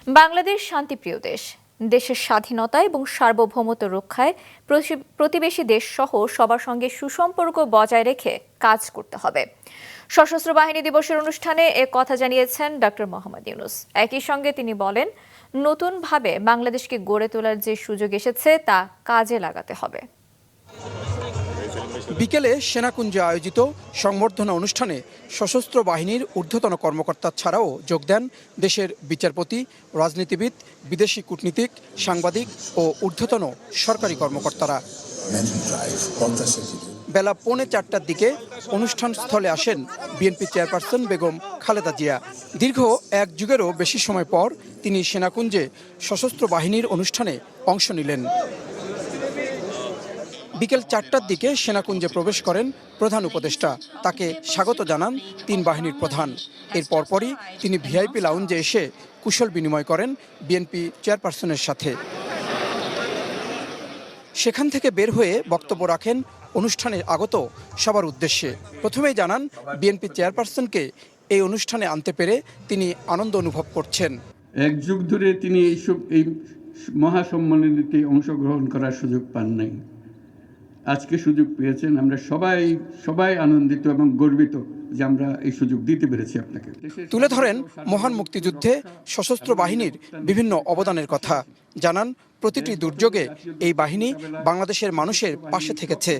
বাংলাদেশ শান্তিপ্রিয় দেশ। দেশের স্বাধীনতা এবং সার্বভৌমত্ব রক্ষায় প্রতিবেশী দেশ সহ সবার সঙ্গে সুসম্পর্ক বজায় রেখে কাজ করতে হবে। সশস্ত্র বাহিনী দিবসের অনুষ্ঠানে এ কথা জানিয়েছেন ডক্টর মোহাম্মদ ইউনূস। একই সঙ্গে তিনি বলেন, নতুনভাবে বাংলাদেশকে গড়ে তোলার যে সুযোগ এসেছে তা কাজে লাগাতে হবে। বিকেলে সেনাকুঞ্জে আয়োজিত সংবর্ধনা অনুষ্ঠানে সশস্ত্র বাহিনীর ঊর্ধ্বতন কর্মকর্তা ছাড়াও যোগ দেন দেশের বিচারপতি, রাজনীতিবিদ, বিদেশি কূটনীতিক, সাংবাদিক ও ঊর্ধ্বতন সরকারি কর্মকর্তারা। বেলা 3:45টার দিকে অনুষ্ঠান স্থলে আসেন বিএনপি চেয়ারপারসন বেগম খালেদা জিয়া। দীর্ঘ এক যুগেরও বেশি সময় পর তিনি সেনাকুঞ্জে সশস্ত্র বাহিনীর অনুষ্ঠানে অংশ নিলেন। বিকেল 4টার দিকে সেনাকুঞ্জে প্রবেশ করেন প্রধান উপদেষ্টা। তাকে স্বাগত জানান 3 বাহিনীর প্রধান। এর পরপরই তিনি ভিআইপি লাউঞ্জে এসে কুশল বিনিময় করেন বিএনপি চেয়ারপারসনের সাথে। সেখান থেকে বের হয়ে বক্তব্য রাখেন অনুষ্ঠানে আগত সবার উদ্দেশ্যে। প্রথমেই জানান, বিএনপি চেয়ারপারসনকে এই অনুষ্ঠানে আনতে পেরে তিনি আনন্দ অনুভব করছেন। এক যুগ ধরে তিনি এই মহাসম্মেলনীতে অংশগ্রহণ করার সুযোগ পান নাই। আজকে সুযোগ পেয়েছেন। আমরা সবাই আনন্দিত এবং গর্বিত যে আমরা এই সুযোগ দিতে পেরেছি আপনাকে। তুলে ধরেন মহান মুক্তিযুদ্ধে সশস্ত্র বাহিনীর বিভিন্ন অবদানের কথা। জানান, প্রতিটি দুর্যোগে এই বাহিনী বাংলাদেশের মানুষের পাশে থেকেছে।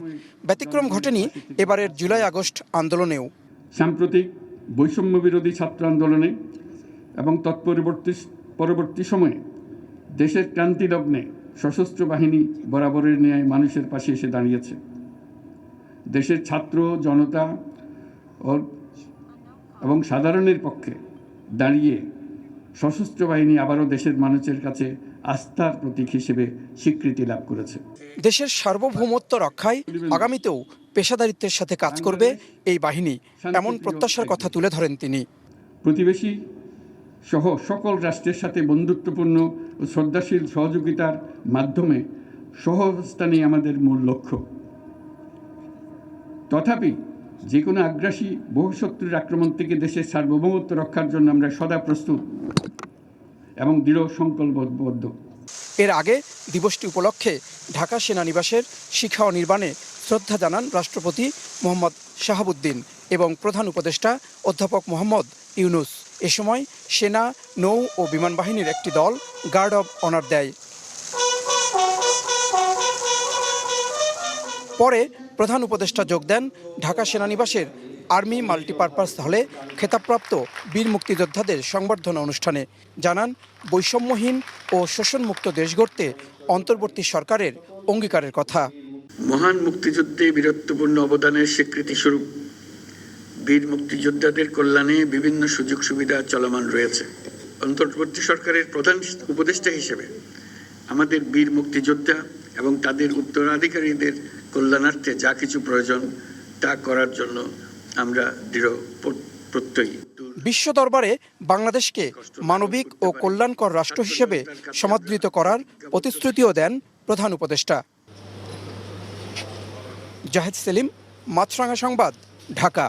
ব্যতিক্রম ঘটেনি এবারের জুলাই আগস্ট আন্দোলনেও। সাম্প্রতিক বৈষম্য বিরোধী ছাত্র আন্দোলনে এবং পরবর্তী সময়ে দেশের ক্রান্তি লগ্নে সশস্ত্র বাহিনী বরাবরের ন্যায় মানুষের পাশে এসে দাঁড়িয়েছে। দেশের ছাত্র জনতা এবং সাধারণের পক্ষে দাঁড়িয়ে সশস্ত্র বাহিনী আবারও দেশের মানুষের কাছে আস্থার প্রতীক হিসেবে স্বীকৃতি লাভ করেছে। দেশের সার্বভৌমত্ব রক্ষায় আগামীতেও পেশাদারিত্বের সাথে কাজ করবে এই বাহিনী, এমন প্রত্যাশার কথা তুলে ধরেন তিনি। প্রতিবেশী সহ সকল রাষ্ট্রের সাথে বন্ধুত্বপূর্ণ ও শ্রদ্ধাশীল সহযোগিতার মাধ্যমে সহাবস্থানই আমাদের মূল লক্ষ্য। তথাপি যে কোনো আগ্রাসী বহুশত্রুর আক্রমণ থেকে দেশের সার্বভৌমত্ব রক্ষার জন্য আমরা সদা প্রস্তুত এবং দৃঢ় সংকল্পবদ্ধ। এর আগে দিবসটি উপলক্ষে ঢাকা সেনানিবাসের শিখা নির্বাণে শ্রদ্ধা জানান রাষ্ট্রপতি মোহাম্মদ শাহাবুদ্দিন এবং প্রধান উপদেষ্টা অধ্যাপক মোহাম্মদ ইউনূস। এ সময় সেনা, নৌ ও বিমান বাহিনীর একটি দল গার্ড অব অনার দেয়। পরে প্রধান উপদেষ্টা যোগ দেন ঢাকা সেনানিবাসের আর্মি মাল্টিপারপাস হলে খেতাবপ্রাপ্ত বীর মুক্তিযোদ্ধাদের সংবর্ধনা অনুষ্ঠানে। জানান, বৈষম্যহীন ও শোষণমুক্ত দেশ গড়তে অন্তর্বর্তী সরকারের অঙ্গীকারের কথা। মহান মুক্তিযুদ্ধে বীরত্বপূর্ণ অবদানের স্বীকৃতি স্বরূপ বীর মুক্তিযোদ্ধাদের কল্যাণে বিভিন্ন সুযোগ সুবিধা চলমান রয়েছে। অন্তর্বর্তী সরকারের প্রধান উপদেষ্টা হিসেবে আমাদের বীর মুক্তিযোদ্ধা এবং তাদের উত্তরাধিকারীদের কল্যাণার্থে যা কিছু প্রয়োজন তা করার জন্য আমরা দৃঢ় প্রত্যয়ী। বিশ্ব দরবারে বাংলাদেশকে মানবিক ও কল্যাণকর রাষ্ট্র হিসেবে সমাদৃত করার প্রতিশ্রুতিও দেন প্রধান উপদেষ্টা। জাহেদ সেলিম, মাছরাঙা সংবাদ, ঢাকা।